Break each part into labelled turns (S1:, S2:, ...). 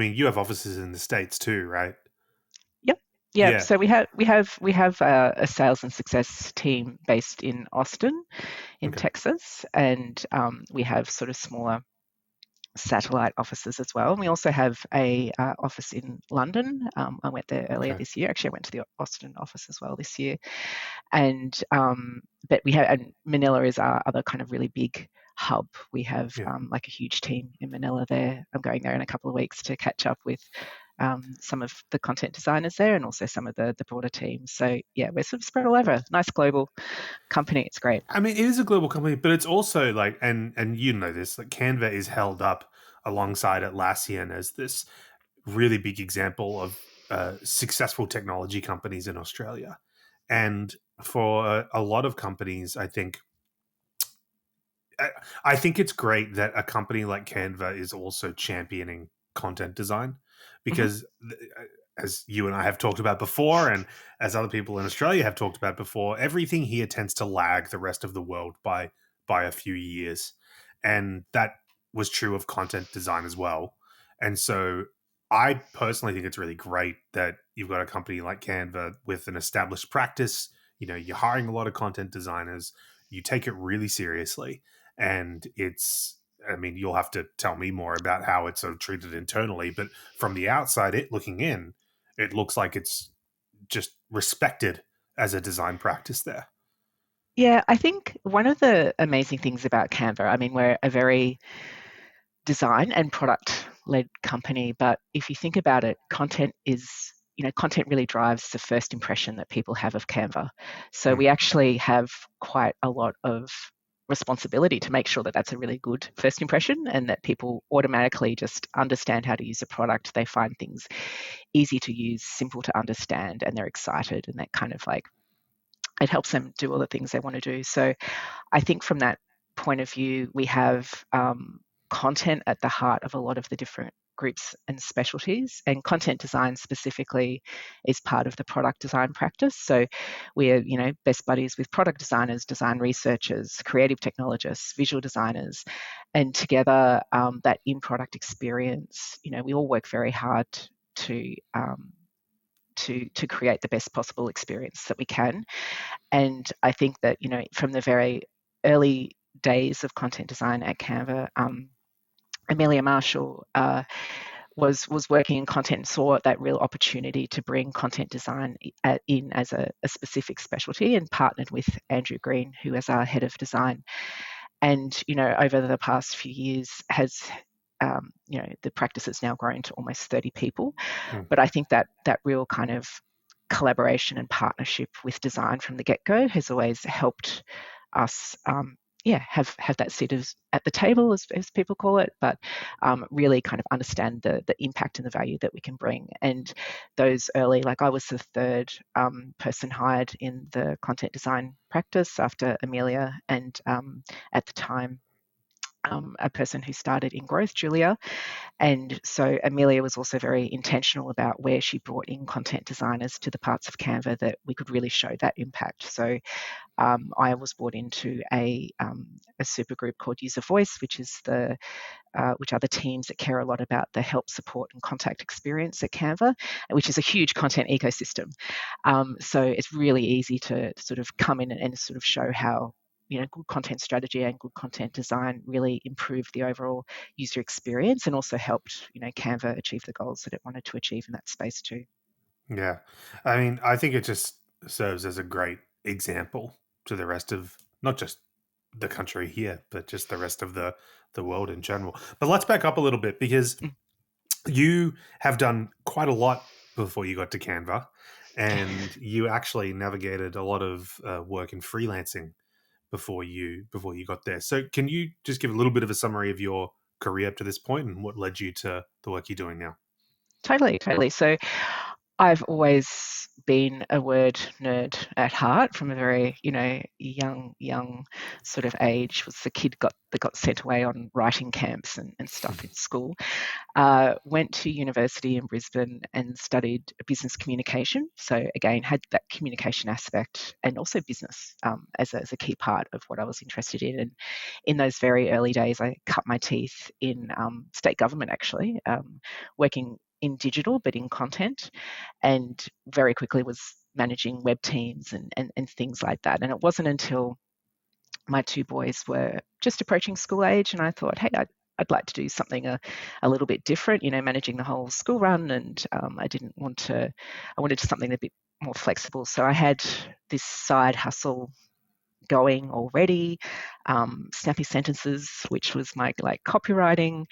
S1: mean, you have offices in the States too, right?
S2: Yep. Yep.
S1: Yeah.
S2: So we have a sales and success team based in Austin, in
S1: Okay.
S2: Texas, and we have sort of smaller satellite offices as well. And we also have a office in London. I went there earlier
S1: Okay.
S2: this year. Actually, I went to the Austin office as well this year. And but we have and Manila is our other kind of really big hub. We have
S1: Yeah.
S2: like a huge team in Manila there. I'm going there in a couple of weeks to catch up with some of the content designers there and also some of the broader teams. So yeah, we're sort of spread all over. Nice global company. It's great.
S1: I mean, it is a global company, but it's also like, and you know this, like Canva is held up alongside Atlassian as this really big example of successful technology companies in Australia. And for a lot of companies, I, I think it's great that a company like Canva is also championing content design
S2: Hmm.
S1: because, as you and I have talked about before, and as other people in Australia have talked about before, everything here tends to lag the rest of the world by a few years, and that was true of content design as well. And so, I personally think it's really great that you've got a company like Canva with an established practice. You know, you're hiring a lot of content designers. You take it really seriously, and it's, I mean, you'll have to tell me more about how it's sort of treated internally, but from the outside, it looking in, it looks like it's just respected as a design practice there.
S2: Yeah, I think one of the amazing things about Canva, I mean, we're a very design and product led company, but if you think about it, content really drives the first impression that people have of Canva. So
S1: Mm,
S2: we actually have quite a lot of responsibility to make sure that that's a really good first impression and that people automatically just understand how to use a product. They find things easy to use, simple to understand, and they're excited, and that kind of like it helps them do all the things they want to do. So I think from that point of view, we have content at the heart of a lot of the different groups and specialties, and content design specifically is part of the product design practice. So we're, best buddies with product designers, design researchers, creative technologists, visual designers, and together that in-product experience, we all work very hard to um, to create the best possible experience that we can. And I think that, from the very early days of content design at Canva, Amelia Marshall was working in content and saw that real opportunity to bring content design in as a specific specialty and partnered with Andrew Green, who is our head of design. And, over the past few years the practice has now grown to almost 30 people.
S1: mm.
S2: But I think that real kind of collaboration and partnership with design from the get-go has always helped us have that seat at the table, as people call it, but really kind of understand the impact and the value that we can bring. And those early, like I was the third person hired in the content design practice after Amelia, and at the time a person who started in growth, Julia. And so Amelia was also very intentional about where she brought in content designers to the parts of Canva that we could really show that impact. So I was brought into a super group called User Voice, which are the teams that care a lot about the help, support, and contact experience at Canva, which is a huge content ecosystem. So it's really easy to sort of come in and sort of show how good content strategy and good content design really improved the overall user experience and also helped Canva achieve the goals that it wanted to achieve in that space too.
S1: Yeah. I mean, I think it just serves as a great example to the rest of not just the country here, but just the rest of the world in general. But let's back up a little bit because
S2: Mm.
S1: you have done quite a lot before you got to Canva, and you actually navigated a lot of work in freelancing before you got there. So, can you just give a little bit of a summary of your career up to this point and what led you to the work you're doing now?
S2: Totally, totally. So I've always been a word nerd at heart from a very, young sort of age. Was the kid that got sent away on writing camps and stuff in school. Went to university in Brisbane and studied business communication. So again, had that communication aspect and also business as a key part of what I was interested in. And in those very early days, I cut my teeth in state government, actually, working in digital but in content, and very quickly was managing web teams and things like that. And it wasn't until my two boys were just approaching school age, and I thought, hey, I'd like to do something a little bit different, managing the whole school run. And I wanted something a bit more flexible. So I had this side hustle going already, Snappy Sentences, which was my like copywriting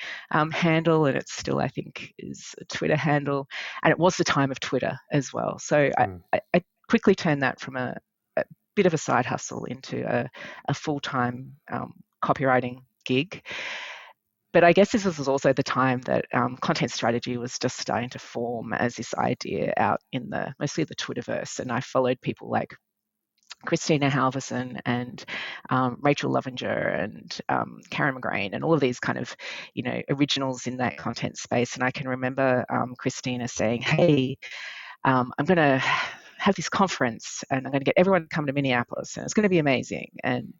S2: handle, and it's still, I think, is a Twitter handle. And it was the time of Twitter as well. So
S1: Mm.
S2: I quickly turned that from a bit of a side hustle into a full-time copywriting gig. But I guess this was also the time that content strategy was just starting to form as this idea out in mostly the Twitterverse. And I followed people like Christina Halverson and Rachel Lovinger and Karen McGrain and all of these kind of, originals in that content space. And I can remember Christina saying, hey, I'm going to have this conference and I'm going to get everyone to come to Minneapolis and it's going to be amazing. And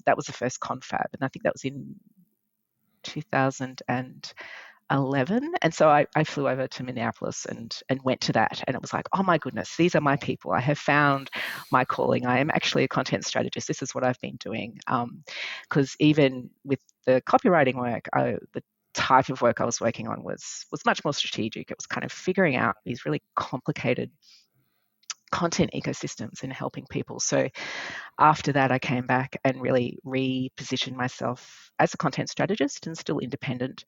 S2: that was the first confab. And I think that was in 2011. And so I flew over to Minneapolis and went to that. And it was like, oh my goodness, these are my people. I have found my calling. I am actually a content strategist. This is what I've been doing. Because even with the copywriting work, the type of work I was working on was much more strategic. It was kind of figuring out these really complicated content ecosystems and helping people. So after that, I came back and really repositioned myself as a content strategist and still independent.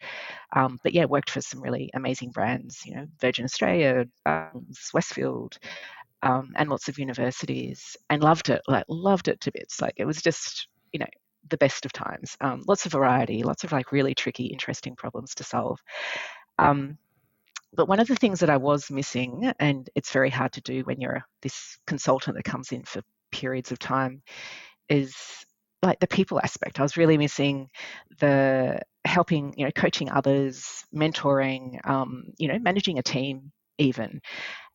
S2: But yeah, worked for some really amazing brands, Virgin Australia, Westfield, and lots of universities, and loved it to bits. Like it was just, the best of times. Lots of variety, lots of like really tricky, interesting problems to solve. But one of the things that I was missing, and it's very hard to do when you're this consultant that comes in for periods of time, is like the people aspect. I was really missing the helping, coaching others, mentoring, managing a team even.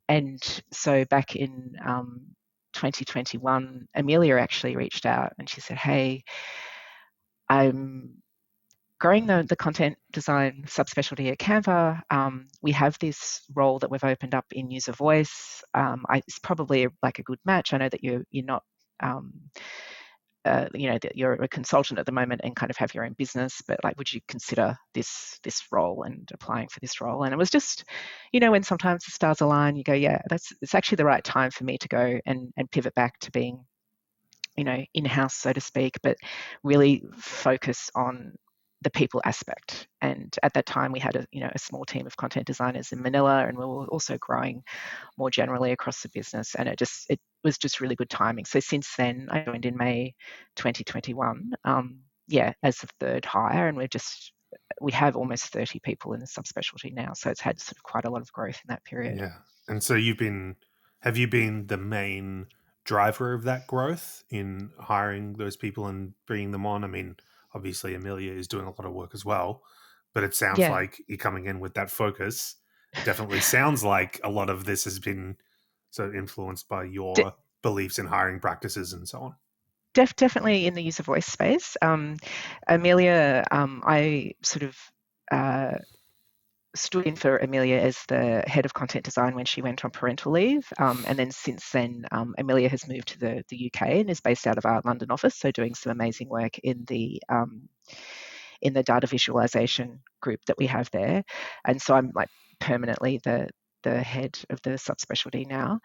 S2: And so back in 2021, Amelia actually reached out and she said, hey, I'm growing the content design subspecialty at Canva. We have this role that we've opened up in user voice. It's probably like a good match. I know that you're not, that you're a consultant at the moment and kind of have your own business, but like, would you consider this role and applying for this role? And it was just, when sometimes the stars align, you go, yeah, it's actually the right time for me to go and pivot back to being, in-house, so to speak, but really focus on the people aspect. And at that time, we had a small team of content designers in Manila, and we were also growing more generally across the business. And it was just really good timing. So since then, I joined in May 2021. As the third hire, and we have almost 30 people in the subspecialty now. So it's had sort of quite a lot of growth in that period.
S1: Yeah. And so have you been the main driver of that growth in hiring those people and bringing them on? I mean, obviously Amelia is doing a lot of work as well, but it sounds
S2: Yeah.
S1: like you're coming in with that focus. Definitely sounds like a lot of this has been so influenced by
S2: D-
S1: your beliefs in hiring practices and so on.
S2: definitely in the user voice space. Amelia, I sort of stood in for Amelia as the head of content design when she went on parental leave. And then since then, Amelia has moved to the UK and is based out of our London office, so doing some amazing work in the data visualization group that we have there. And so I'm like permanently the head of the subspecialty now.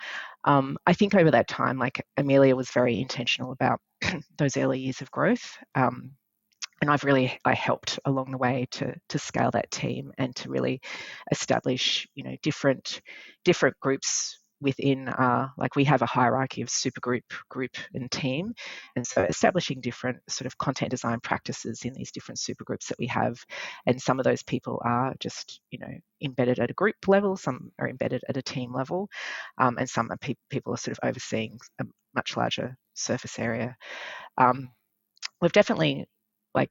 S2: I think over that time, like Amelia was very intentional about those early years of growth. And I helped along the way to scale that team and to really establish, different groups within like we have a hierarchy of supergroup, group, and team, and so establishing different sort of content design practices in these different supergroups that we have, and some of those people are just embedded at a group level, some are embedded at a team level, and some are people are sort of overseeing a much larger surface area. We've definitely like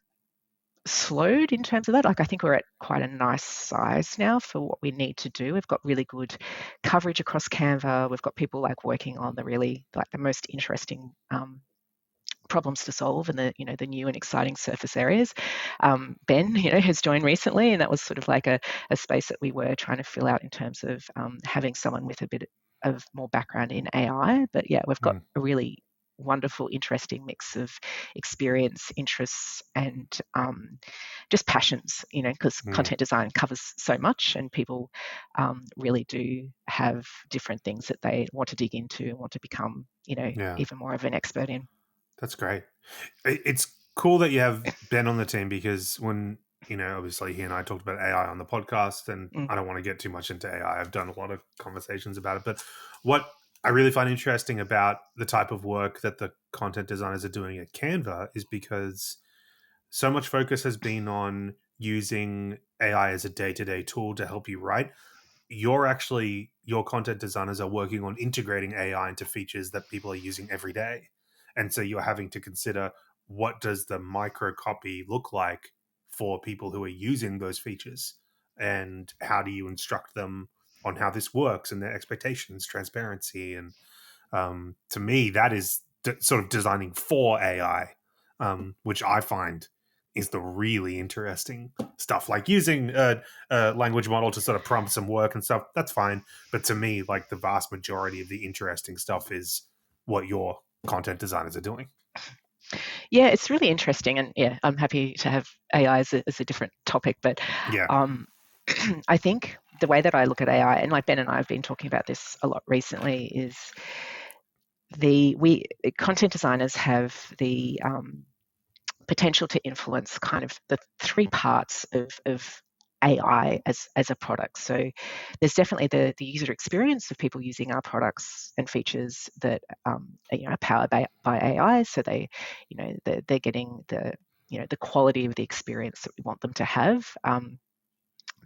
S2: slowed in terms of that. Like I think we're at quite a nice size now for what we need to do. We've got really good coverage across Canva. We've got people like working on the really like the most interesting problems to solve and the new and exciting surface areas. Ben has joined recently, and that was sort of like a space that we were trying to fill out in terms of having someone with a bit of more background in AI. But yeah, we've got a really wonderful, interesting mix of experience, interests, and just passions, because content design covers so much, and people really do have different things that they want to dig into and want to become, even more of an expert in.
S1: That's great. It's cool that you have Ben on the team, because when, obviously he and I talked about AI on the podcast, and I don't want to get too much into AI. I've done a lot of conversations about it. But what I really find interesting about the type of work that the content designers are doing at Canva is because so much focus has been on using AI as a day-to-day tool to help you write. Your content designers are working on integrating AI into features that people are using every day. And so you're having to consider, what does the micro copy look like for people who are using those features? And how do you instruct them on how this works and their expectations, transparency? And to me, that is sort of designing for AI, which I find is the really interesting stuff. Like using a language model to sort of prompt some work and stuff, that's fine. But to me, like the vast majority of the interesting stuff is what your content designers are doing.
S2: Yeah, it's really interesting, and yeah, I'm happy to have AI as a different topic, but
S1: Yeah.
S2: I think the way that I look at AI, and like Ben and I have been talking about this a lot recently, is we content designers have the potential to influence kind of the three parts of AI as a product. So there's definitely the user experience of people using our products and features that are powered by AI. So they're getting the quality of the experience that we want them to have.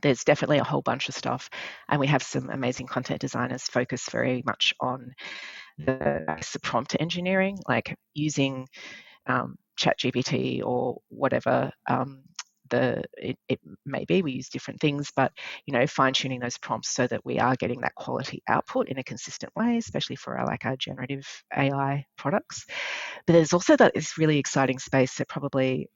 S2: There's definitely a whole bunch of stuff, and we have some amazing content designers focused very much on the prompt engineering, like using ChatGPT or whatever it may be. We use different things, but fine tuning those prompts so that we are getting that quality output in a consistent way, especially for our generative AI products. But there's also this really exciting space that probably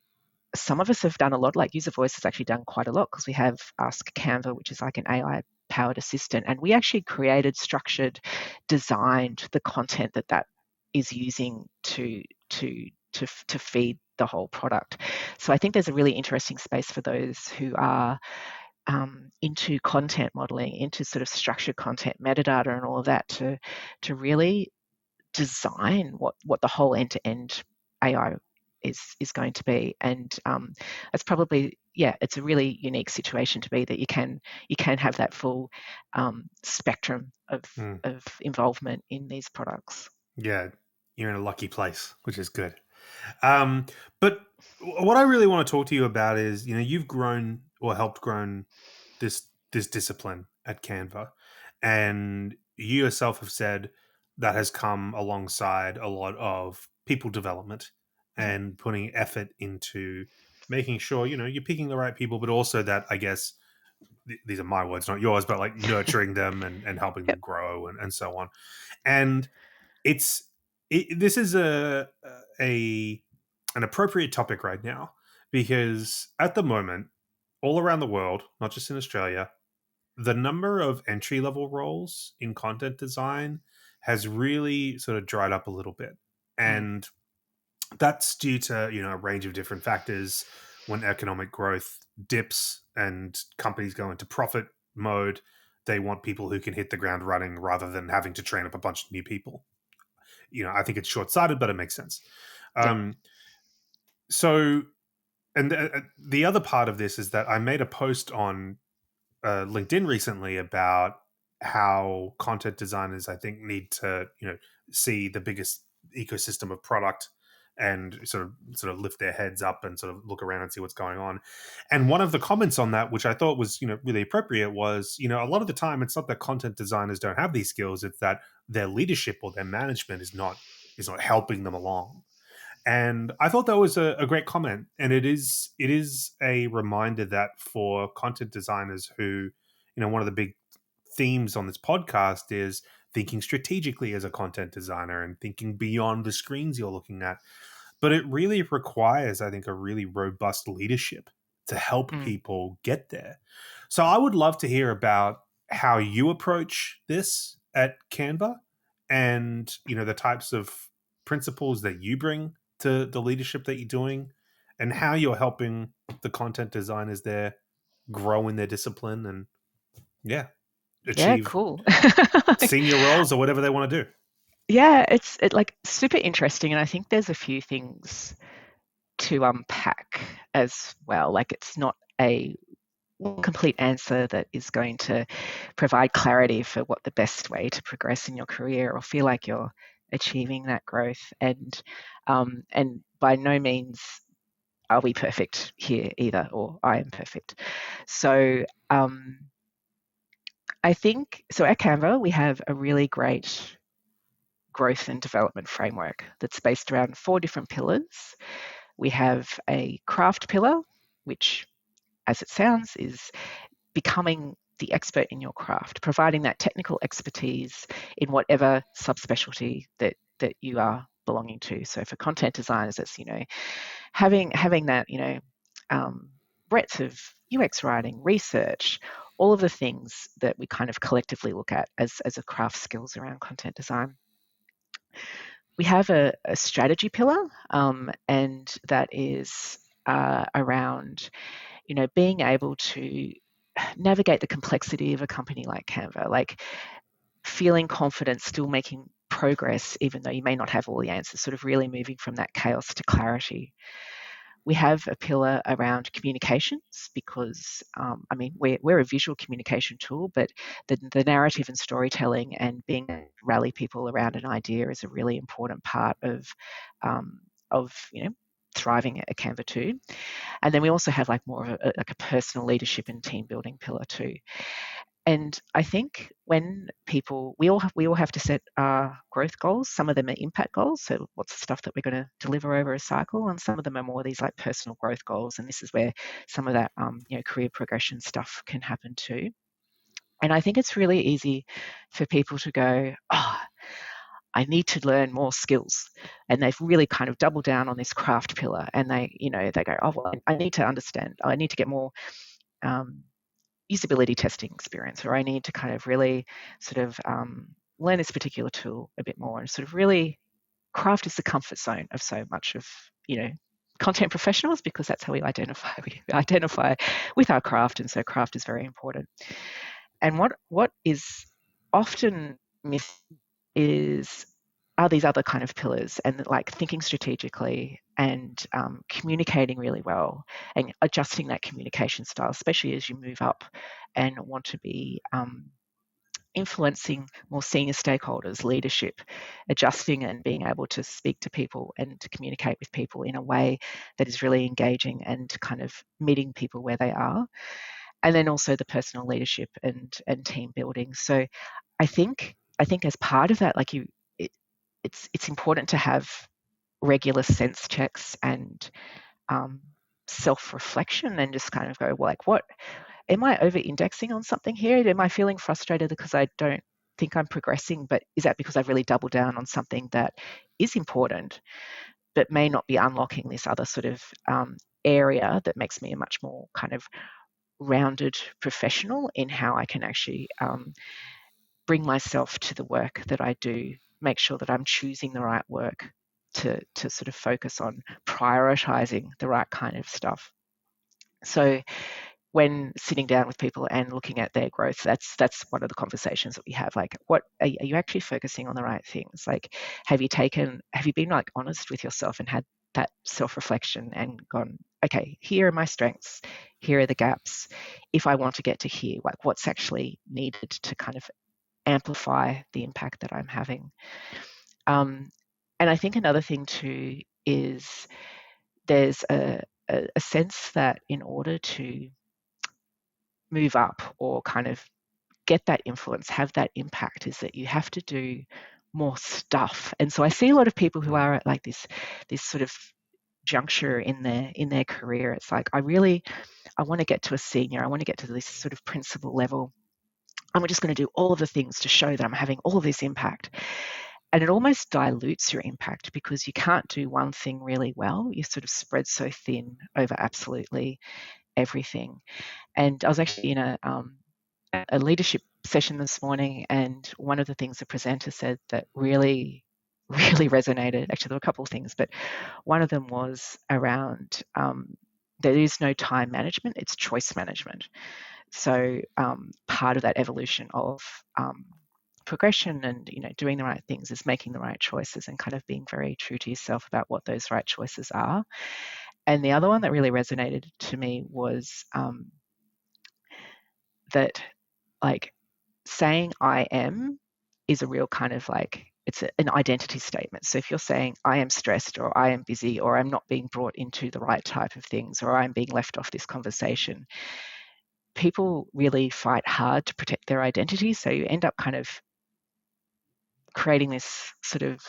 S2: some of us have done a lot. Like User Voice has actually done quite a lot, because we have Ask Canva, which is like an AI powered assistant, and we actually created, structured, designed the content that is using to feed the whole product. So I think there's a really interesting space for those who are into content modeling, into sort of structured content, metadata, and all of that, to really design what the whole end-to-end AI is going to be. And it's probably, yeah, it's a really unique situation to be that you can have that full spectrum of involvement in these products.
S1: Yeah, you're in a lucky place, which is good. But what I really want to talk to you about is, you've grown or helped grown this discipline at Canva, and you yourself have said that has come alongside a lot of people development and putting effort into making sure you're picking the right people, but also that, I guess, these are my words, not yours, but like nurturing them and helping them
S2: Yep.
S1: grow and so on. And it's this is a an appropriate topic right now, because at the moment, all around the world, not just in Australia, the number of entry level roles in content design has really sort of dried up a little bit.
S2: Mm.
S1: And that's due to a range of different factors. When economic growth dips and companies go into profit mode, they want people who can hit the ground running rather than having to train up a bunch of new people. I think it's short sighted, but it makes sense.
S2: Yep.
S1: Um, so, and the other part of this is that I made a post on LinkedIn recently about how content designers, I think, need to, see the biggest ecosystem of product and sort of lift their heads up and sort of look around and see what's going on. And one of the comments on that, which I thought was, really appropriate, was, a lot of the time it's not that content designers don't have these skills, it's that their leadership or their management is not helping them along. And I thought that was a great comment. And it is a reminder that for content designers who, one of the big themes on this podcast is thinking strategically as a content designer and thinking beyond the screens you're looking at. But it really requires, I think, a really robust leadership to help
S2: Mm.
S1: people get there. So I would love to hear about how you approach this at Canva, and the types of principles that you bring to the leadership that you're doing, and how you're helping the content designers there grow in their discipline and, yeah,
S2: Yeah,
S1: achieve
S2: cool.
S1: senior roles or whatever they want to do.
S2: Yeah, it's like super interesting, and I think there's a few things to unpack as well. Like it's not a one complete answer that is going to provide clarity for what the best way to progress in your career or feel like you're achieving that growth. And by no means are we perfect here either, or I am perfect. So I think so. At Canva, we have a really great growth and development framework that's based around 4 different pillars. We have a craft pillar, which, as it sounds, is becoming the expert in your craft, providing that technical expertise in whatever subspecialty that you are belonging to. So for content designers, it's having that breadth of UX writing, research, all of the things that we kind of collectively look at as a craft skills around content design. We have a strategy pillar, and that is around being able to navigate the complexity of a company like Canva, like feeling confident, still making progress, even though you may not have all the answers, sort of really moving from that chaos to clarity. We have a pillar around communications because, we're a visual communication tool, but the narrative and storytelling and being able to rally people around an idea is a really important part of thriving at Canva too. And then we also have like more of like a personal leadership and team building pillar too. And I think when people, we all have to set growth goals. Some of them are impact goals. So what's the stuff that we're going to deliver over a cycle? And some of them are more these like personal growth goals. And this is where some of that, career progression stuff can happen too. And I think it's really easy for people to go, oh, I need to learn more skills. And they've really kind of doubled down on this craft pillar. And they go, oh, well, I need to understand, I need to get more um, usability testing experience, or I need to kind of really sort of learn this particular tool a bit more. And sort of really, craft is the comfort zone of so much of, content professionals, because that's how we identify. We identify with our craft, and so craft is very important. And what is often missed is are these other kind of pillars, and like thinking strategically and communicating really well and adjusting that communication style, especially as you move up and want to be influencing more senior stakeholders, leadership, adjusting and being able to speak to people and to communicate with people in a way that is really engaging and kind of meeting people where they are. And then also the personal leadership and team building. So I think as part of that, like it's important to have regular sense checks and um, self-reflection, and just kind of go, well, like, what am I over-indexing on something here? Am I feeling frustrated because I don't think I'm progressing? But is that because I've really doubled down on something that is important, but may not be unlocking this other sort of area that makes me a much more kind of rounded professional in how I can actually bring myself to the work that I do, make sure that I'm choosing the right work to sort of focus on prioritizing the right kind of stuff. So when sitting down with people and looking at their growth, that's one of the conversations that we have. Like, what are you actually focusing on the right things? Like, have you been like honest with yourself and had that self-reflection and gone, okay, here are my strengths, here are the gaps. If I want to get to here, like what's actually needed to kind of amplify the impact that I'm having. Um, and I think another thing too is there's a sense that in order to move up or kind of get that influence, have that impact, is that you have to do more stuff. And so I see a lot of people who
S1: Mm.
S2: are at like this sort of juncture in their career. It's like I want to get to a senior, I want to get to this sort of principal level. And we're just going to do all of the things to show that I'm having all of this impact. And it almost dilutes your impact because you can't do one thing really well. You sort of spread so thin over absolutely everything. And I was actually in a leadership session this morning, and one of the things the presenter said that really, really resonated. Actually, there were a couple of things, but one of them was around there is no time management; it's choice management. So part of that evolution of progression and doing the right things is making the right choices and kind of being very true to yourself about what those right choices are. And the other one that really resonated to me was that like saying I am is a real kind of like it's an identity statement. So if you're saying I am stressed or I am busy or I'm not being brought into the right type of things or I'm being left off this conversation, people really fight hard to protect their identity. So you end up kind of creating this sort of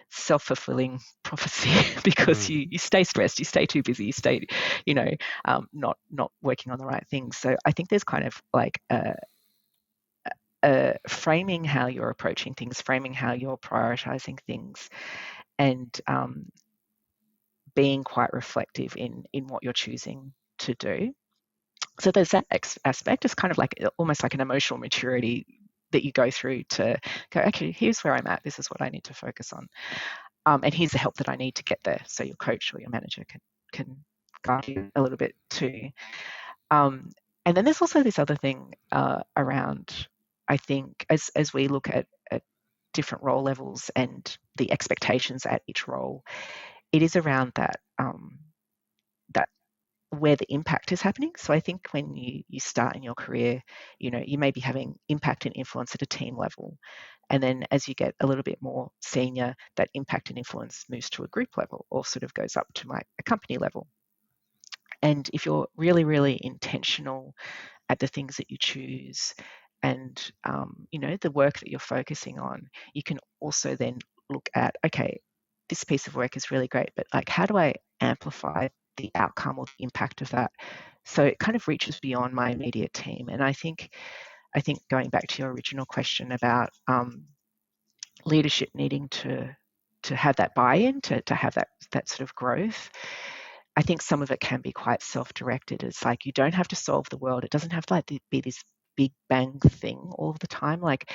S2: self-fulfilling prophecy because
S1: Mm.
S2: you stay stressed, you stay too busy, you stay, not working on the right things. So I think there's kind of like framing how you're approaching things, framing how you're prioritizing things, and being quite reflective in what you're choosing to do. So there's that aspect. It's kind of like almost like an emotional maturity that you go through to go, actually, here's where I'm at. This is what I need to focus on, and here's the help that I need to get there. So your coach or your manager can guide you a little bit too. Um, and then there's also this other thing around, I think, as we look at different role levels and the expectations at each role, it is around that where the impact is happening. So I think when you start in your career, you may be having impact and influence at a team level. And then as you get a little bit more senior, that impact and influence moves to a group level or sort of goes up to a company level. And if you're really, really intentional at the things that you choose and the work that you're focusing on, you can also then look at, okay, this piece of work is really great, but like how do I amplify the outcome or the impact of that? So it kind of reaches beyond my immediate team. And I think going back to your original question about leadership needing to have that buy-in, to have that sort of growth, I think some of it can be quite self-directed. It's like you don't have to solve the world. It doesn't have to like be this big bang thing all the time. Like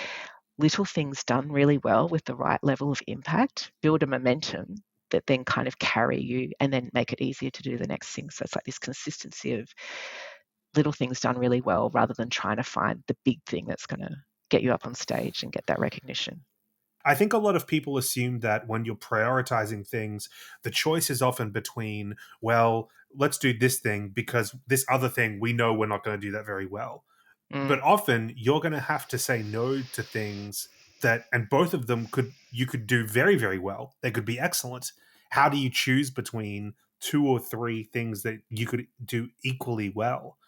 S2: little things done really well with the right level of impact build a momentum that then kind of carry you and then make it easier to do the next thing. So it's like this consistency of little things done really well rather than trying to find the big thing that's going to get you up on stage and get that recognition.
S1: I think a lot of people assume that when you're prioritizing things, the choice is often between, well, let's do this thing because this other thing, we know we're not going to do that very well. But
S2: Mm.
S1: often you're going to have to say no to things that, and both of them you could do very, very well. They could be excellent. How do you choose between two or three things that you could do equally well?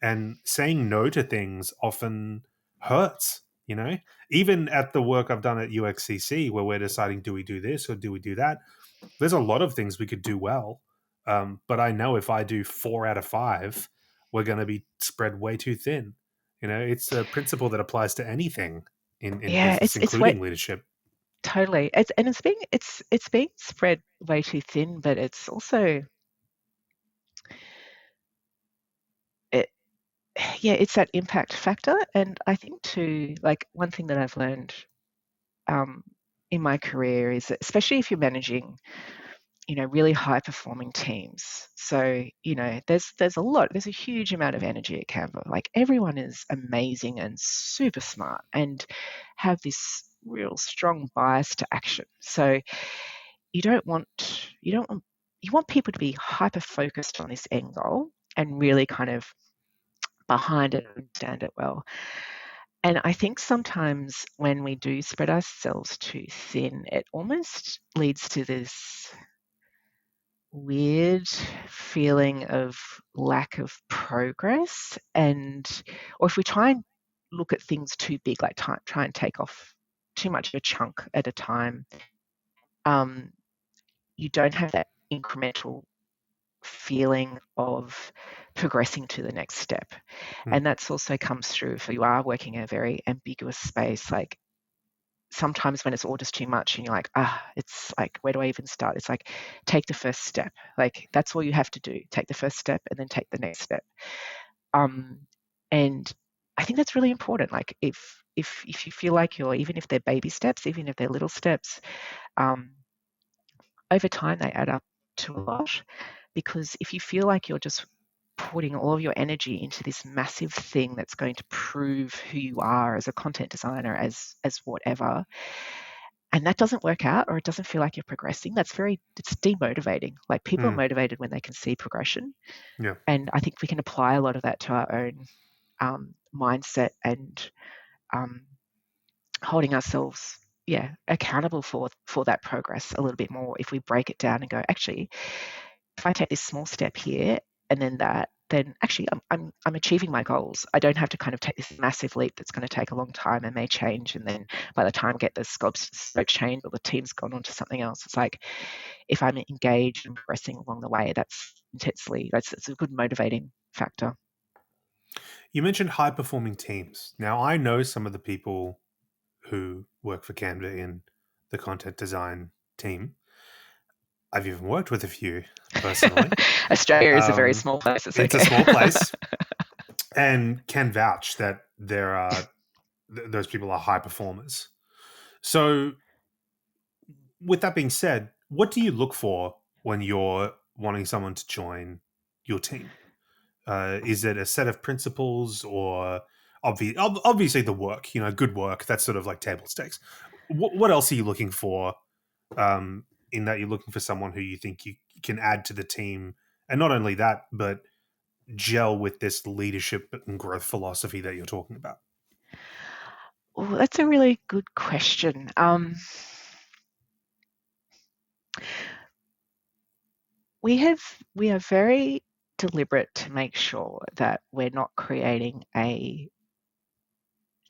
S1: And saying no to things often hurts, you know? Even at the work I've done at UXCC, where we're deciding, do we do this or do we do that? There's a lot of things we could do well. But I know if I do 4 out of 5, we're going to be spread way too thin. It's a principle that applies to anything in
S2: Yeah,
S1: business,
S2: it's way
S1: including leadership.
S2: totally. It's being spread way too thin, but it's also it yeah, it's that impact factor. And I think too, like one thing that I've learned um, in my career is that especially if you're managing, really high performing teams. So, there's a huge amount of energy at Canva. Like everyone is amazing and super smart and have this real strong bias to action. So you don't want you don't want you want people to be hyper focused on this end goal and really kind of behind it and understand it well. And I think sometimes when we do spread ourselves too thin, it almost leads to this weird feeling of lack of progress. And, or if we try and look at things too big, like try and take off too much of a chunk at a time, um, you don't have that incremental feeling of progressing to the next step.
S1: Mm,
S2: And that's also comes through if you are working in a very ambiguous space, like sometimes when it's all just too much and you're like, it's like, where do I even start? It's like, take the first step. Like, that's all you have to do. Take the first step and then take the next step. Um, and I think that's really important. Like, if you feel like you're, even if they're baby steps, even if they're little steps, um, over time they add up to a lot. Because if you feel like you're just putting all of your energy into this massive thing that's going to prove who you are as a content designer, as whatever, and that doesn't work out or it doesn't feel like you're progressing, it's demotivating. Like, people are
S1: mm,
S2: motivated when they can see progression.
S1: yeah.
S2: And I think we can apply a lot of that to our own mindset and um, holding ourselves, yeah, accountable for that progress a little bit more if we break it down and go, actually, if I take this small step here and then that, then actually I'm achieving my goals. I don't have to kind of take this massive leap that's going to take a long time and may change. And then by the time I get the scope change or the team's gone on to something else, it's like, if I'm engaged and progressing along the way, that's a good motivating factor.
S1: You mentioned high performing teams. Now, I know some of the people who work for Canva in the content design team. I've even worked with a few personally.
S2: Australia is a very small place. It's
S1: It's a
S2: okay.
S1: small place, and can vouch that there are those people are high performers. So, with that being said, what do you look for when you're wanting someone to join your team? Is it a set of principles or obviously the work, good work? That's sort of like table stakes. What else are you looking for in that you're looking for someone who you think you can add to the team? And not only that, but gel with this leadership and growth philosophy that you're talking about.
S2: Oh, that's a really good question. We are very deliberate to make sure that we're not creating a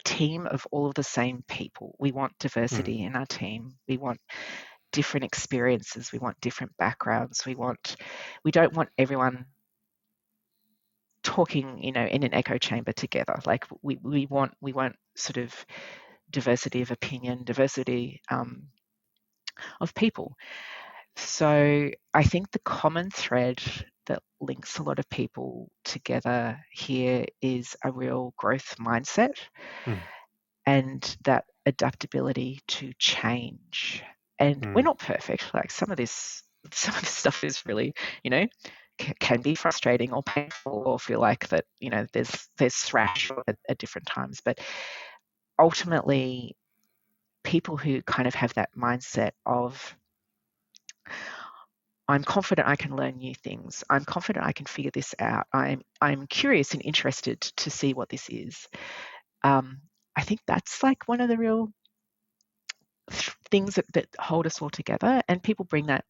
S2: team of all of the same people. We want
S1: Mm,
S2: diversity in our team. We want different experiences. We want different backgrounds. We don't want everyone talking, in an echo chamber together. Like, we want sort of diversity of opinion, diversity of people. So I think the common thread that links a lot of people together here is a real growth mindset
S1: mm,
S2: and that adaptability to change. And we're
S1: mm.
S2: not perfect. Like, some of this stuff is really, you know, can be frustrating or painful or feel like that, there's thrash at different times. But ultimately, people who kind of have that mindset of, I'm confident I can learn new things. I'm confident I can figure this out. I'm curious and interested to see what this is. Um, I think that's like one of the real things that hold us all together. And people bring that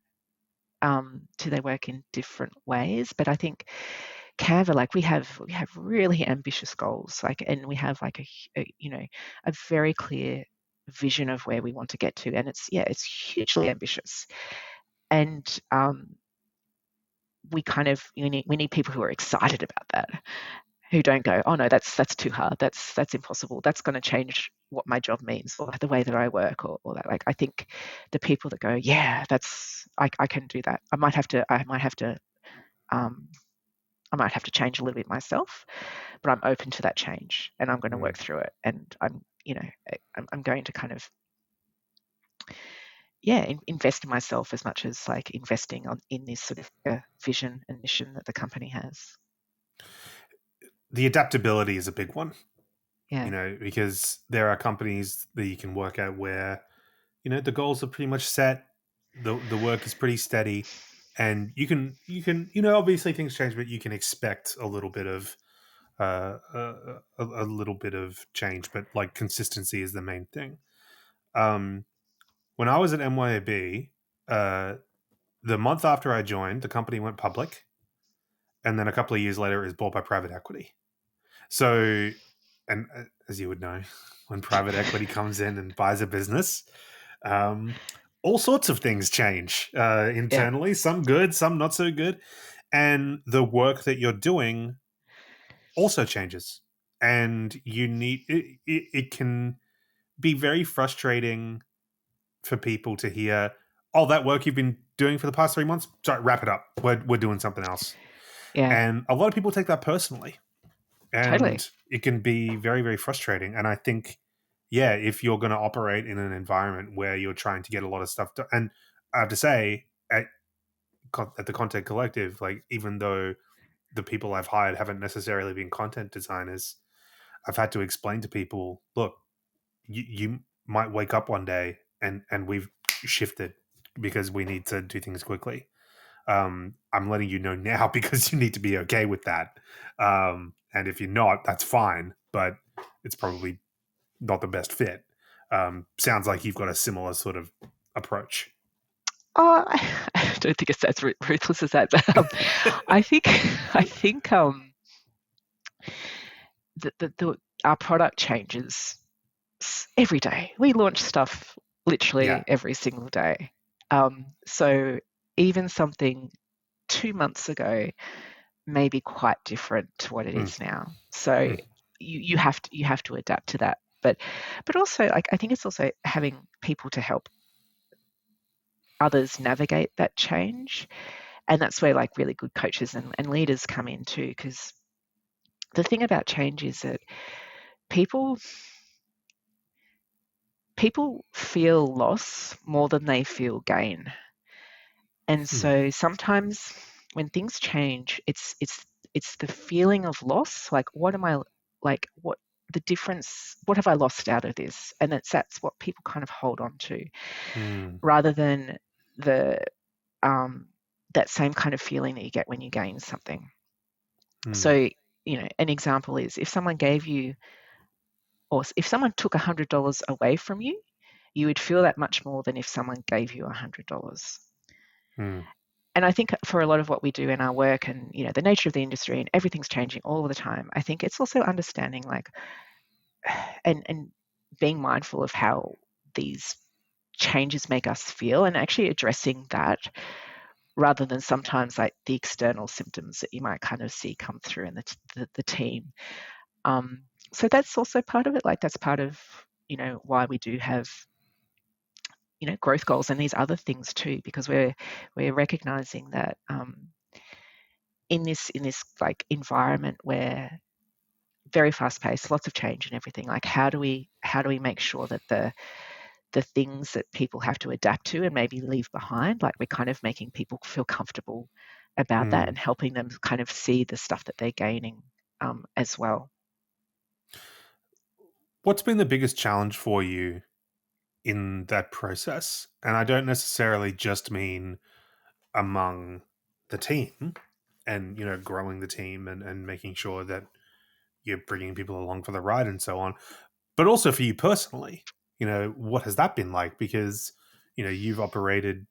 S2: to their work in different ways. But I think Canva, like, we have really ambitious goals, like, and we have like a very clear vision of where we want to get to, and it's hugely ambitious. And we need people who are excited about that, who don't go, oh no, that's too hard, that's impossible, that's going to change what my job means or the way that I work, or that. Like, I think the people that go, yeah, I can do that. Um, I might have to change a little bit myself, but I'm open to that change and I'm going to
S1: Mm.
S2: work through it. And I'm going to kind of, yeah, invest in myself as much as like investing in this sort of vision and mission that the company has.
S1: The adaptability is a big one,
S2: Yeah.
S1: because there are companies that you can work at where the goals are pretty much set, the work is pretty steady, and you can obviously things change, but you can expect a little bit of a little bit of change, but like consistency is the main thing. Um, when I was at MYAB, the month after I joined, the company went public, and then a couple of years later, it was bought by private equity. So, and as you would know, when private equity comes in and buys a business, um, all sorts of things change
S2: Yeah,
S1: internally. Some good, some not so good, and the work that you're doing also changes. And you need it can be very frustrating for people to hear, "Oh, that work you've been doing for the past 3 months, sorry, wrap it up. We're doing something else."
S2: yeah,
S1: And a lot of people take that personally,
S2: totally.
S1: and it can be very, very frustrating. And I think, yeah, if you're going to operate in an environment where you're trying to get a lot of stuff done, and I have to say, at the Content Collective, like even though the people I've hired haven't necessarily been content designers, I've had to explain to people, look, you might wake up one day and we've shifted because we need to do things quickly. I'm letting you know now because you need to be okay with that. And if you're not, that's fine, but it's probably not the best fit. Sounds like you've got a similar sort of approach.
S2: Oh, I don't think it's as ruthless as that. But, I think I think our product changes every day. We launch stuff
S1: Yeah.
S2: literally every single day. So even something 2 months ago may be quite different to what it
S1: Mm,
S2: is now. So
S1: mm,
S2: you have to adapt to that. But also, like, I think it's also having people to help others navigate that change, and that's where like really good coaches and leaders come in too. Because the thing about change is that people people feel loss more than they feel gain. And
S1: mm,
S2: so sometimes when things change, it's the feeling of loss. Like, what am I, like, what the difference? What have I lost out of this? And that's what people kind of hold on to,
S1: mm,
S2: rather than the um, that same kind of feeling that you get when you gain something.
S1: mm,
S2: So, an example is if someone gave you, or if someone took $100 away from you, you would feel that much more than if someone gave you $100.
S1: mm,
S2: And I think for a lot of what we do in our work, and the nature of the industry, and everything's changing all the time, I think it's also understanding, like, and being mindful of how these changes make us feel, and actually addressing that, rather than sometimes like the external symptoms that you might kind of see come through in the team. So that's also part of it. Like, that's part of why we do have growth goals and these other things too, because we're recognizing that, in this like environment where very fast paced, lots of change and everything, like, how do we make sure that the things that people have to adapt to and maybe leave behind, like, we're kind of making people feel comfortable about that,
S1: mm.
S2: and helping them kind of see the stuff that they're gaining, as well.
S1: What's been the biggest challenge for you in that process? And I don't necessarily just mean among the team and, growing the team and making sure that you're bringing people along for the ride and so on, but also for you personally. What has that been like? Because, you've operated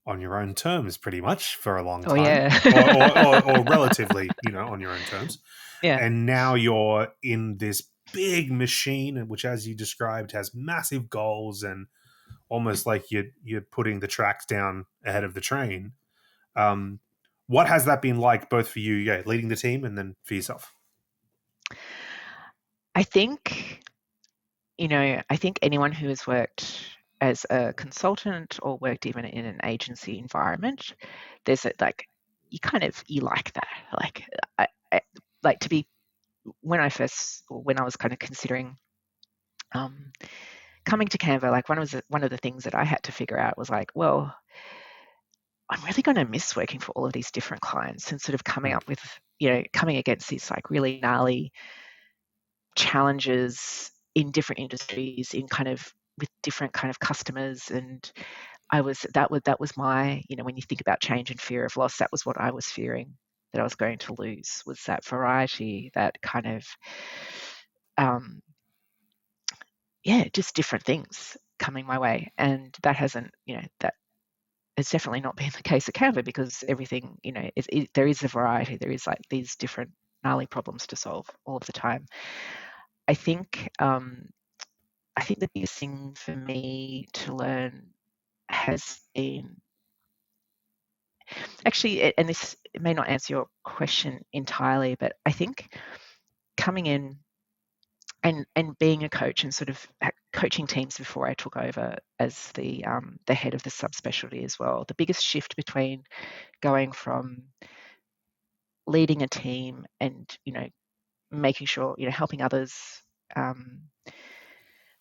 S1: on your own terms pretty much for a long
S2: Oh
S1: time,
S2: yeah.
S1: or relatively, on your own terms.
S2: Yeah.
S1: And now you're in this big machine, which, as you described, has massive goals and almost like you're putting the tracks down ahead of the train. Um, what has that been like, both for you, yeah, leading the team, and then for yourself?
S2: I think, I think anyone who has worked as a consultant or worked even in an agency environment, there's like, you like that. Like, I like to be, when I was kind of considering, um, coming to Canva, like, one of the things that I had to figure out was like, well, I'm really going to miss working for all of these different clients, and sort of coming
S1: Mm,
S2: up with, coming against these like really gnarly challenges in different industries, in kind of with different kind of customers. And that was my, when you think about change and fear of loss, that was what I was fearing. that I was going to lose was that variety, that kind of, um, yeah, just different things coming my way. And that hasn't, that has definitely not been the case at Canva, because everything, there is a variety. There is like these different gnarly problems to solve all of the time. I think, I think the biggest thing for me to learn has been actually, and this may not answer your question entirely, but I think coming in and being a coach and sort of coaching teams before I took over as the head of the subspecialty as well. The biggest shift between going from leading a team and making sure helping others um,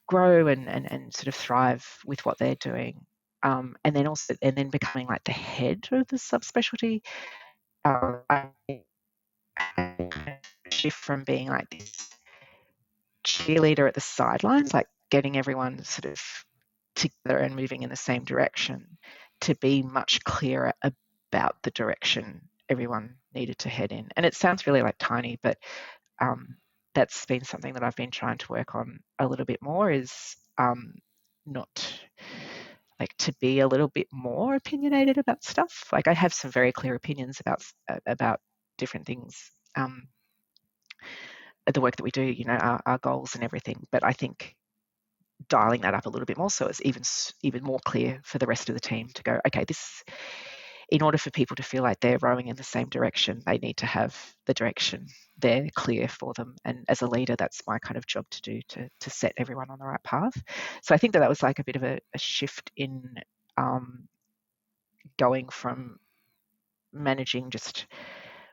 S2: grow and sort of thrive with what they're doing, and then becoming like the head of the subspecialty. I shift from being like this cheerleader at the sidelines, like getting everyone sort of together and moving in the same direction, to be much clearer about the direction everyone needed to head in. And it sounds really like tiny, but that's been something that I've been trying to work on a little bit more, is not like to be a little bit more opinionated about stuff. Like I have some very clear opinions about different things, the work that we do, our goals and everything. But I think dialing that up a little bit more, so it's even more clear for the rest of the team to go, okay, this, in order for people to feel like they're rowing in the same direction, they need to have the direction there clear for them. And as a leader, that's my kind of job to do, to set everyone on the right path. So I think that was like a bit of a shift in going from managing just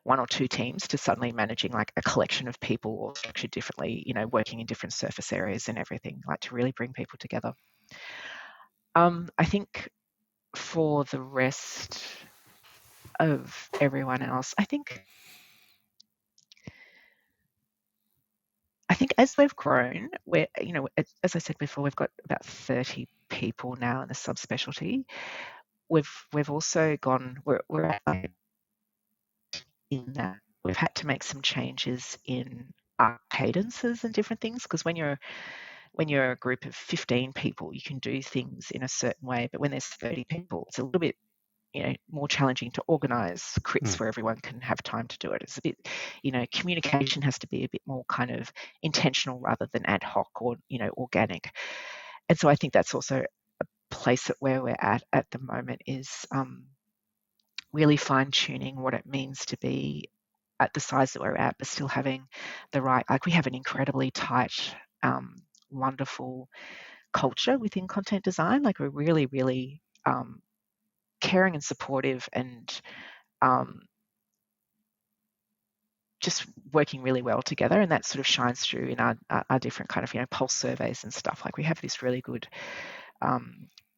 S2: one or two teams to suddenly managing like a collection of people, or structured differently, working in different surface areas and everything, like to really bring people together. I think for the rest of everyone else, I think as we've grown, we're, as I said before, we've got about 30 people now in the subspecialty. We've also gone, we're at in that we've had to make some changes in our cadences and different things, because when you're a group of 15 people, you can do things in a certain way, but when there's 30 people, it's a little bit more challenging to organize crits where everyone can have time to do it. It's a bit, communication has to be a bit more kind of intentional rather than ad hoc or organic. And so I think that's also a place that where we're at the moment, is really fine tuning what it means to be at the size that we're at, but still having the right, like we have an incredibly tight, wonderful culture within content design. Like we're really, really caring and supportive, and just working really well together. And that sort of shines through in our different kind of, pulse surveys and stuff. Like we have this really good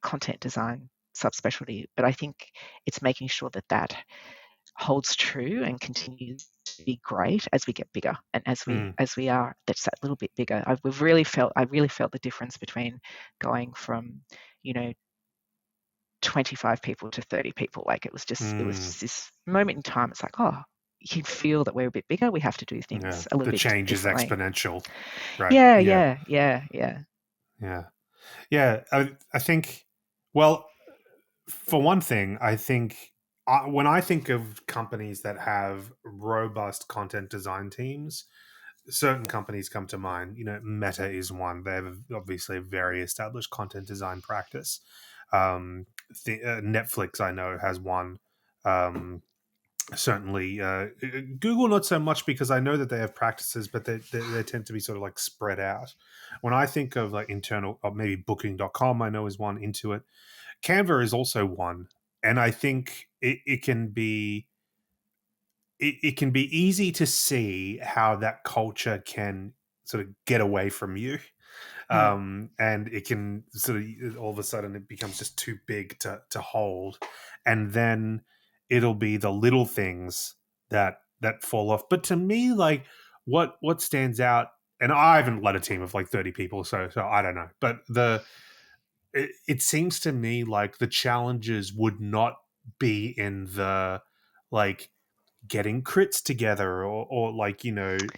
S2: content design subspecialty, but I think it's making sure that holds true and continues to be great as we get bigger, and as we are that's that little bit bigger. I really felt the difference between going from 25 people to 30 people. Like it was just this moment in time. It's like, oh, you can feel that we're a bit bigger. We have to do things a little
S1: the
S2: bit
S1: change is
S2: differently.
S1: exponential, right?
S2: Yeah.
S1: I think, well, for one thing, I think when I think of companies that have robust content design teams, certain companies come to mind. Meta is one. They have obviously a very established content design practice. Netflix, I know, has one. Certainly, Google not so much, because I know that they have practices, but they tend to be sort of like spread out. When I think of like internal, or maybe Booking.com, I know is one. Intuit, Canva is also one, and I think it can be it can be easy to see how that culture can sort of get away from you, and it can sort of all of a sudden it becomes just too big to hold, and then it'll be the little things that fall off. But to me, like what stands out, and I haven't led a team of like 30 people, so I don't know, but it seems to me like the challenges would not be in the like getting crits together, or like,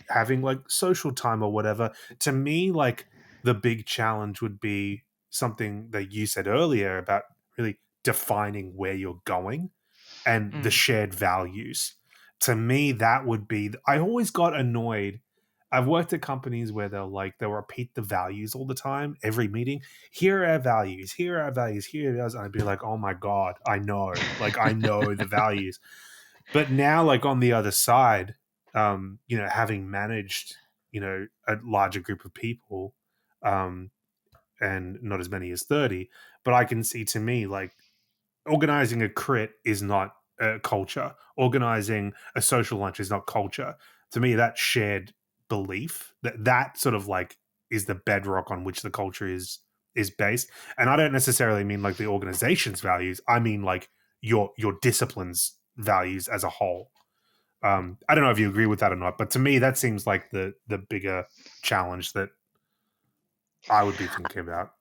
S1: having like social time or whatever. To me, like, the big challenge would be something that you said earlier about really defining where you're going and the
S2: Mm,
S1: shared values. To me, that would be. I always got annoyed. I've worked at companies where they'll repeat the values all the time, every meeting. Here are our values. Here are our values. Here are ours. And I'd be like, oh my god, I know, like I know the values. But now, like on the other side, having managed, a larger group of people, um, and not as many as 30, but I can see, to me, like, organizing a crit is not culture. Organizing a social lunch is not culture. To me, that shared belief, that sort of like is the bedrock on which the culture is based. And I don't necessarily mean like the organization's values. I mean like your discipline's values as a whole. I don't know if you agree with that or not, but to me, that seems like the bigger challenge that I would be thinking about.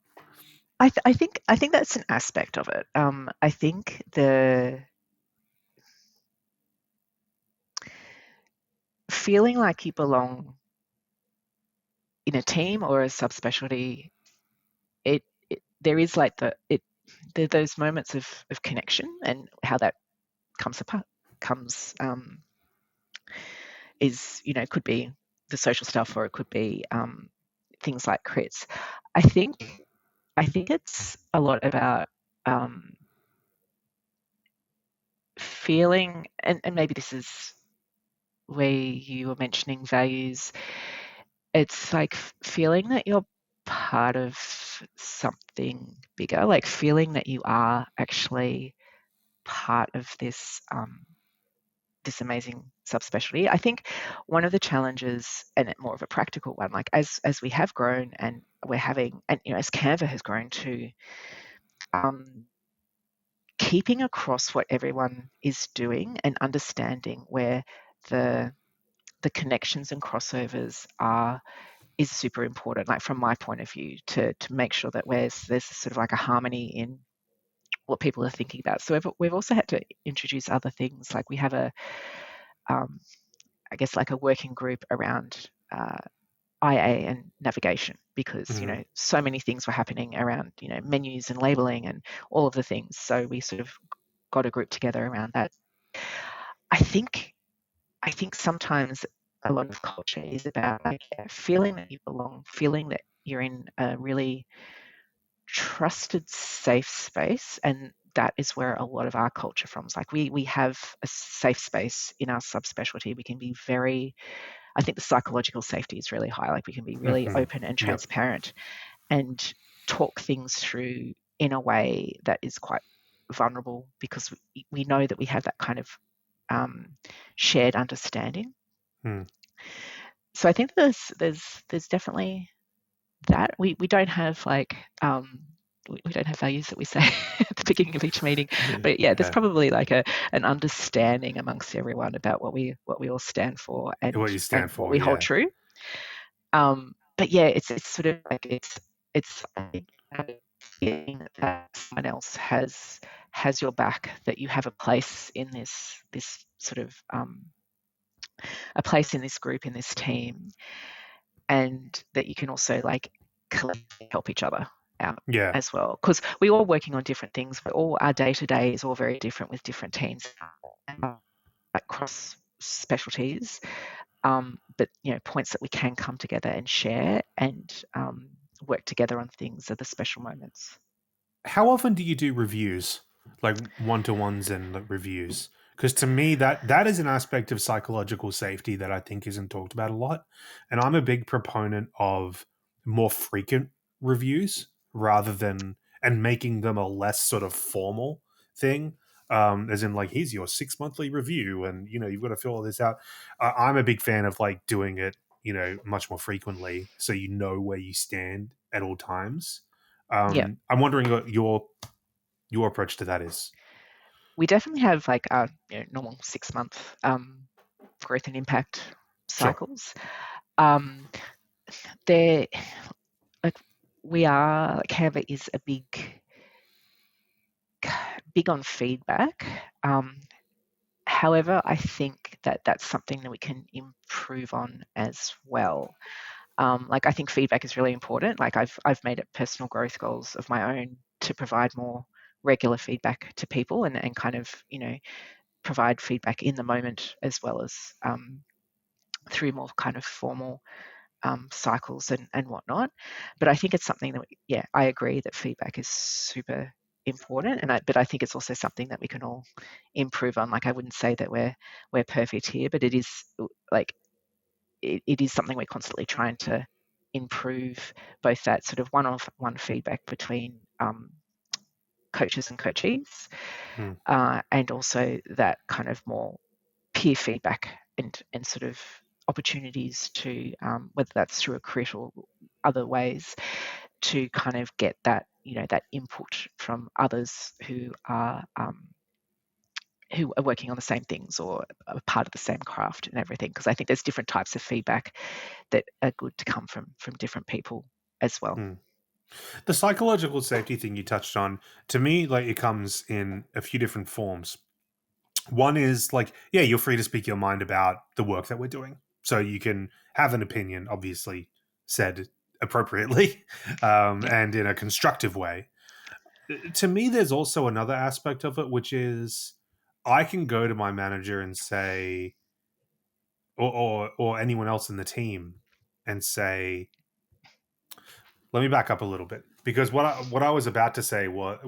S2: I think that's an aspect of it. I think the feeling like you belong in a team or a subspecialty, there is like those moments of connection, and how that comes apart comes is, could be the social stuff, or it could be things like crits. I think I think it's a lot about um, feeling, and maybe this is where you were mentioning values. It's like feeling that you're part of something bigger, like feeling that you are actually part of this amazing subspecialty. I think one of the challenges, and more of a practical one, like as we have grown, and we're having, and as Canva has grown too, um, keeping across what everyone is doing and understanding where the the connections and crossovers are is super important. Like from my point of view, to make sure that there's sort of like a harmony in what people are thinking about. So we've also had to introduce other things. Like we have um, I guess like a working group around IA and navigation, because
S1: Mhm.
S2: so many things were happening around menus and labeling and all of the things. So we sort of got a group together around that. I think I think sometimes a lot of culture is about like, feeling that you belong, feeling that you're in a really trusted, safe space, and that is where a lot of our culture from is. Like we have a safe space in our subspecialty. We can be very, I think the psychological safety is really high. Like we can be really
S1: Mhm.
S2: open and
S1: Yep.
S2: transparent and talk things through in a way that is quite vulnerable, because we know that we have that kind of shared understanding.
S1: Hmm.
S2: So I think there's definitely that. We don't have like we don't have values that we say at the beginning of each meeting, but yeah, there's
S1: Yeah.
S2: probably like an understanding amongst everyone about what we all stand for,
S1: What
S2: and
S1: you stand
S2: what
S1: for,
S2: we hold
S1: yeah.
S2: true. But yeah, it's sort of like it's I think having a feeling that someone else has your back, that you have a place in this sort of a place in this group, in this team, and that you can also like collectively help each other out
S1: Yeah.
S2: as well, because we're all working on different things, but all our day to day is all very different with different teams, like cross specialties, but points that we can come together and share, and work together on things are the special moments.
S1: How often do you do reviews, like one-to-ones and like, reviews? Because to me, that is an aspect of psychological safety that I think isn't talked about a lot, and I'm a big proponent of more frequent reviews rather than, and making them a less sort of formal thing. As in, like, here's your 6 monthly review, and you've got to fill all this out. I'm a big fan of like doing it, much more frequently, so you know where you stand at all times.
S2: Yeah,
S1: I'm wondering what your approach to that is.
S2: we definitely have like our normal 6 month growth and impact
S1: Sure.
S2: cycles. Um, they're like we are like Canva is a big on feedback. However, I think that's something that we can improve on as well. Like I think feedback is really important. Like I've made it personal growth goals of my own to provide more regular feedback to people and kind of, provide feedback in the moment as well as through more kind of formal cycles and whatnot. But I think it's something that, I agree that feedback is super important, but I think it's also something that we can all improve on. Like I wouldn't say that we're perfect here, but it is like it is something we're constantly trying to improve, both that sort of one-on-one feedback between coaches and coachees,
S1: Mm,
S2: and also that kind of more peer feedback and sort of opportunities to, whether that's through a crit or other ways, to kind of get that, that input from others who are working on the same things or are part of the same craft and everything. Because I think there's different types of feedback that are good to come from different people as well.
S1: mm. The psychological safety thing you touched on, to me, like it comes in a few different forms. One is like, yeah, you're free to speak your mind about the work that we're doing. So you can have an opinion, obviously said appropriately,
S2: Yeah.
S1: and in a constructive way. To me, there's also another aspect of it, which is I can go to my manager and say, or anyone else in the team, and say, let me back up a little bit because what I was about to say was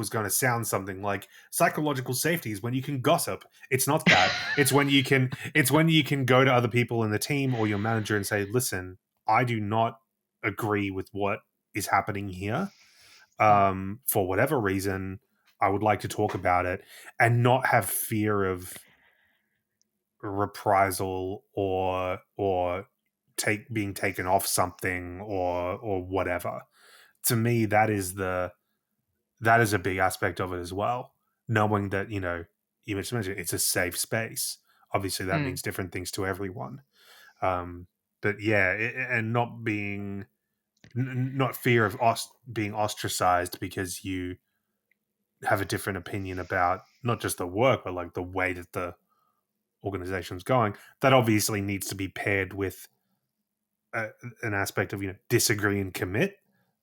S1: going to sound something like psychological safety is when you can gossip. It's not that. It's when you can go to other people in the team or your manager and say, "Listen, I do not agree with what is happening here.
S2: Mm.
S1: For whatever reason, I would like to talk about it and not have fear of reprisal or take being taken off something or whatever. To me, that is a big aspect of it as well. Knowing that, you just mentioned it's a safe space. Obviously that
S2: Mm.
S1: means different things to everyone. um but yeah, and not being not fear of being ostracized because you have a different opinion about not just the work but like the way that the organization's going. That obviously needs to be paired with an aspect of disagree and commit.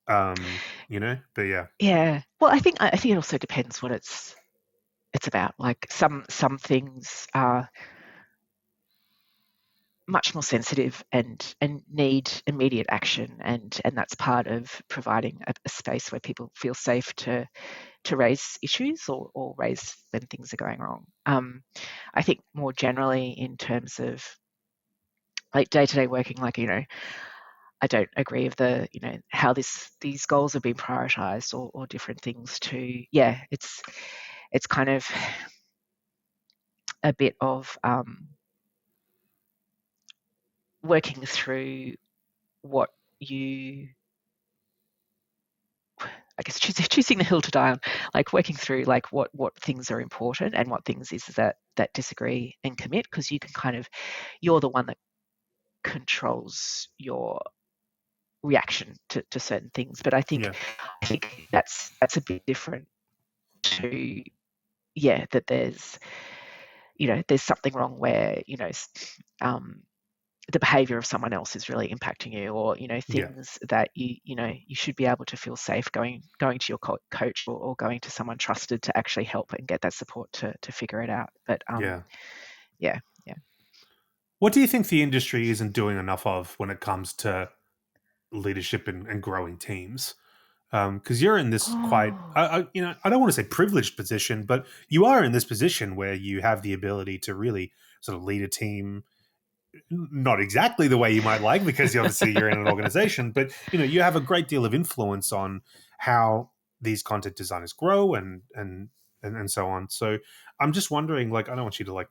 S1: But yeah,
S2: Yeah. Well, I think it also depends what it's about. Like some things are much more sensitive and need immediate action, and that's part of providing a space where people feel safe to raise issues or raise when things are going wrong. I think more generally in terms of like day-to-day working, like, I don't agree with how these goals have been prioritized or different things to, yeah, it's kind of a bit of working through what you, I guess, choosing the hill to die on, like working through like what things are important and what things is that disagree and commit, because you can kind of, you're the one that controls your reaction to certain things. But
S1: yeah,
S2: I think that's a bit different to, yeah, that there's something wrong where the behavior of someone else is really impacting you, or
S1: yeah,
S2: things that you should be able to feel safe going to your coach, or going to someone trusted to actually help and get that support to figure it out. But
S1: yeah.
S2: yeah, yeah.
S1: What do you think the industry isn't doing enough of when it comes to leadership and growing teams? Because you're in this quite,
S2: Oh,
S1: I don't want to say privileged position, but you are in this position where you have the ability to really sort of lead a team. Not exactly the way you might like, because obviously you're in an organization, but you have a great deal of influence on how these content designers grow and so on. So I'm just wondering, like, I don't want you to like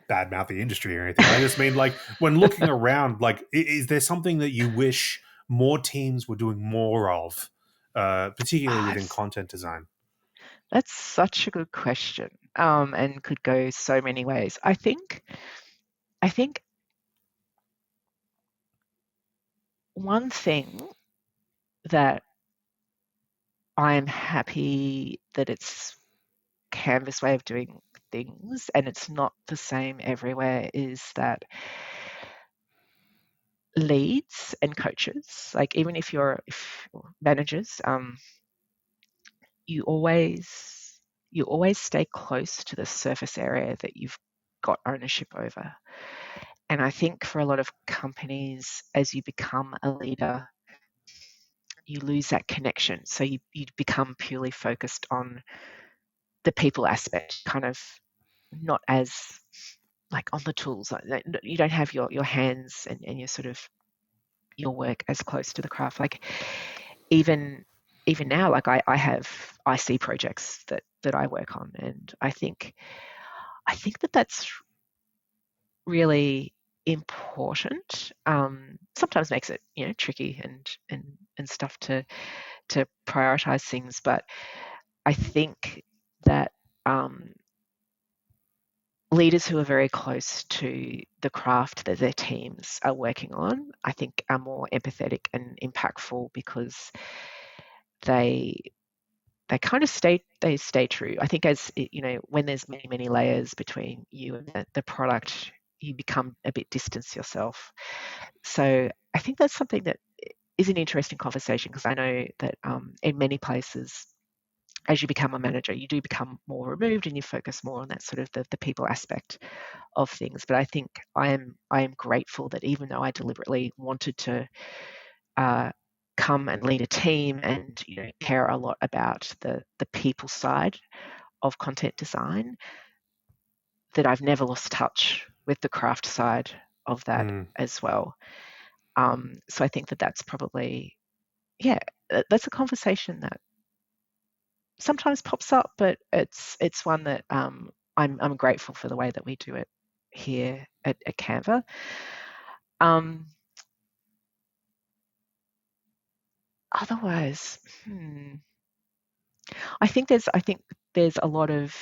S1: badmouth the industry or anything. I just mean, like, when looking around, like, is there something that you wish more teams were doing more of, particularly
S2: ah,
S1: within content design?
S2: that's such a good question, and could go so many ways. I think one thing that I'm happy that it's Canva's way of doing things, and it's not the same everywhere, is that leads and coaches, like even if managers, you always stay close to the surface area that you've got ownership over. And I think for a lot of companies, as you become a leader, you lose that connection. So you become purely focused on the people aspect, kind of not as like on the tools. You don't have your hands and your sort of your work as close to the craft. Like even now, like I have IC projects that I work on, and I think that that's really important. Sometimes makes it tricky and stuff to prioritize things, but I think that leaders who are very close to the craft that their teams are working on, I think, are more empathetic and impactful because they kind of stay true. I think as when there's many layers between you and the product, you become a bit distant yourself. So I think that's something that is an interesting conversation, because I know that in many places, as you become a manager, you do become more removed and you focus more on that sort of the people aspect of things. But I think I am grateful that even though I deliberately wanted to come and lead a team and care a lot about the people side of content design, that I've never lost touch with the craft side of that as well. So I think that that's probably, that's a conversation that sometimes pops up, but it's one that I'm grateful for the way that we do it here at Canva. Otherwise, I think there's a lot of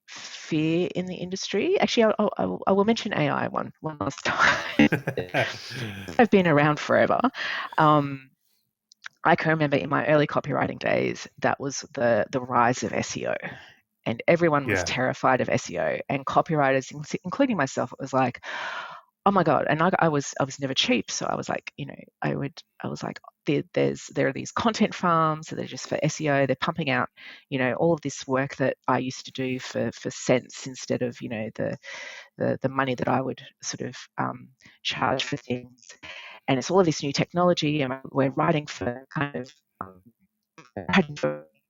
S2: fear in the industry. Actually, I will mention AI one last time. I've been around forever. I can remember in my early copywriting days, that was the rise of SEO, and everyone was terrified of SEO, and copywriters, including myself, it was like, oh my god. And I was never cheap, so I was like, I was like, there are these content farms that are just for SEO. They're pumping out all of this work that I used to do for cents instead of the money that I would sort of charge for things. And it's all of this new technology, and we're writing for kind of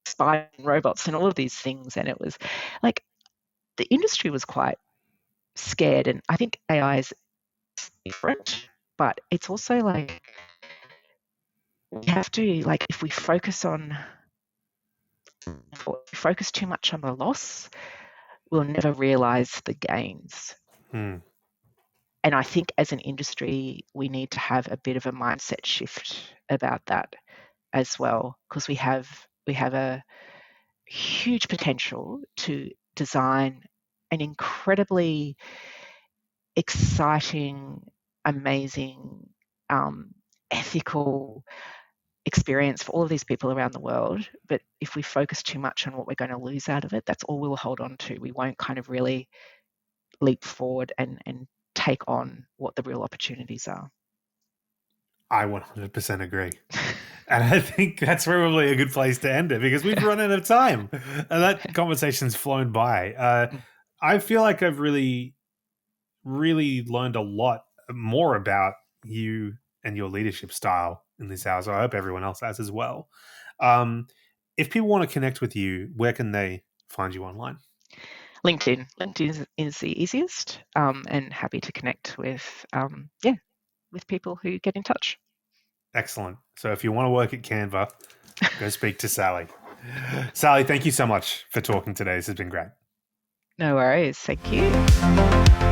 S2: spies and robots and all of these things. And it was like the industry was quite scared. And I think AI is different, but it's also like we have to, like, if we focus too much on the loss, we'll never realize the gains. And I think as an industry, we need to have a bit of a mindset shift about that as well, because we have a huge potential to design an incredibly exciting, amazing, ethical experience for all of these people around the world. But if we focus too much on what we're going to lose out of it, that's all we'll hold on to. We won't kind of really leap forward and take on what the real opportunities are.
S1: I 100% agree. And I think that's probably a good place to end it, because we've run out of time and that conversation's flown by. I feel like I've really, really learned a lot more about you and your leadership style in this hour. So I hope everyone else has as well. If people want to connect with you, where can they find you online?
S2: LinkedIn. LinkedIn is the easiest, and happy to connect with people who get in touch.
S1: Excellent. So if you want to work at Canva, go speak to Sally. Sally, thank you so much for talking today. This has been great.
S2: No worries. Thank you.